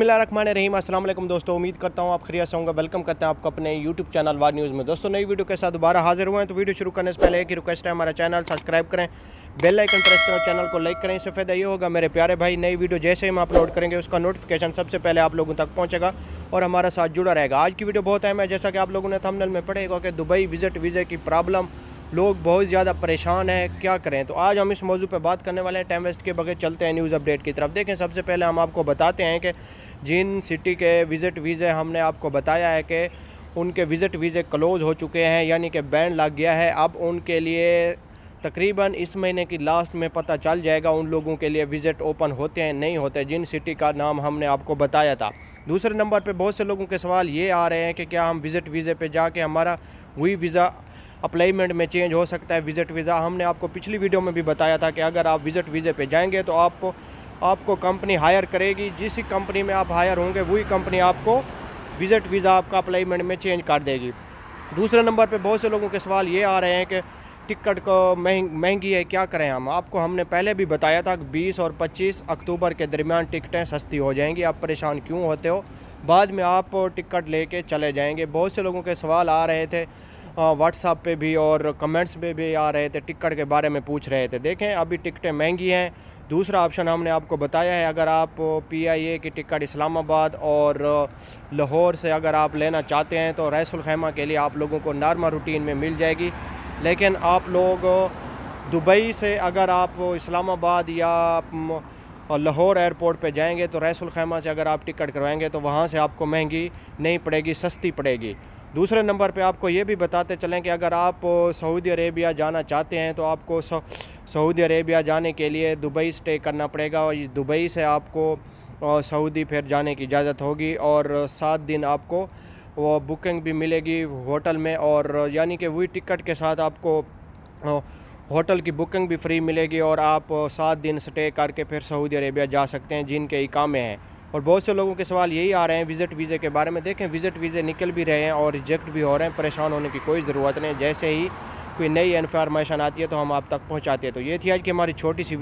बिस्मिल्लाहिर्रहमानिर्रहीम। अस्सलाम वालेकुम दोस्तों, उम्मीद करता हूँ आप खैरियत से होंगे। वेलकम करते हैं आपको अपने यूट्यूब चैनल वार न्यूज़ में। दोस्तों, नई वीडियो के साथ दोबारा हाजिर हुए हैं। तो वीडियो शुरू करने से पहले एक ही रिक्वेस्ट है, हमारा चैनल सब्सक्राइब करें, बेल आइकन प्रेस करें, चैनल को लाइक करें। इससे फ़ायदा ये होगा मेरे प्यारे भाई, नई वीडियो जैसे ही हम अपलोड करेंगे उसका नोटिफिकेशन सबसे पहले आप लोगों तक पहुँचेगा और हमारा साथ जुड़ा रहेगा। आज की वीडियो बहुत अहम है, जैसा कि आप लोगों ने थंबनेल में पढ़ा होगा कि दुबई विज़िट वीज़े की प्रॉब्लम, लोग बहुत ज़्यादा परेशान हैं, क्या करें। तो आज हम इस मौजू पे बात करने वाले हैं। टाइम वेस्ट के बगैर चलते हैं न्यूज़ अपडेट की तरफ। देखें, सबसे पहले हम आपको बताते हैं कि जिन सिटी के विज़िट वीज़े हमने आपको बताया है कि उनके विज़िट वीज़े क्लोज़ हो चुके हैं, यानी कि बैन लग गया है। अब उनके लिए तकरीबन इस महीने की लास्ट में पता चल जाएगा उन लोगों के लिए विज़िट ओपन होते हैं नहीं होते, जिन सिटी का नाम हमने आपको बताया था। दूसरे नंबर पे बहुत से लोगों के सवाल ये आ रहे हैं कि क्या हम विज़िट वीज़े पे जाके हमारा वही वीज़ा अप्लाईमेंट में चेंज हो सकता है। विज़िट वीज़ा हमने आपको पिछली वीडियो में भी बताया था कि अगर आप विज़िट वीज़े पे जाएंगे तो आपको कंपनी हायर करेगी। जिस कंपनी में आप हायर होंगे वही कंपनी आपको विज़िट वीज़ा आपका अप्लाईमेंट में चेंज कर देगी। दूसरे नंबर पे बहुत से लोगों के सवाल ये आ रहे हैं कि टिकट को महंगी है, क्या करें हम। आपको हमने पहले भी बताया था कि 20 और 25 अक्टूबर के दरमियान टिकटें सस्ती हो जाएंगी। आप परेशान क्यों होते हो, बाद में आप टिकट लेके चले जाएंगे। बहुत से लोगों के सवाल आ रहे थे व्हाट्सएप पे भी और कमेंट्स पे भी आ रहे थे, टिकट के बारे में पूछ रहे थे। देखें, अभी टिकटें महंगी हैं। दूसरा ऑप्शन हमने आपको बताया है, अगर आप PIA की टिकट इस्लामाबाद और लाहौर से अगर आप लेना चाहते हैं तो रसूल खैमा के लिए आप लोगों को नॉर्मल रूटीन में मिल जाएगी। लेकिन आप लोग दुबई से अगर आप इस्लामाबाद या लाहौर एयरपोर्ट पे जाएंगे तो रसूल खैमा से अगर आप टिकट करवाएंगे तो वहाँ से आपको महंगी नहीं पड़ेगी, सस्ती पड़ेगी। दूसरे नंबर पे आपको ये भी बताते चलें कि अगर आप सऊदी अरेबिया जाना चाहते हैं तो आपको सऊदी अरेबिया जाने के लिए दुबई स्टे करना पड़ेगा और दुबई से आपको सऊदी फिर जाने की इजाज़त होगी और 7 दिन आपको वो बुकिंग भी मिलेगी होटल में, और यानी कि वही टिकट के साथ आपको होटल की बुकिंग भी फ्री मिलेगी और आप 7 दिन स्टे करके फिर सऊदी अरेबिया जा सकते हैं जिनके इकामे हैं। और बहुत से लोगों के सवाल यही आ रहे हैं विज़िट वीज़े के बारे में। देखें, विज़िट वीज़े निकल भी रहे हैं और रिजेक्ट भी हो रहे हैं, परेशान होने की कोई ज़रूरत नहीं। जैसे ही कोई नई इन्फॉर्मेशन आती है तो हम आप तक पहुंचाते हैं। तो ये थी आज की हमारी छोटी सी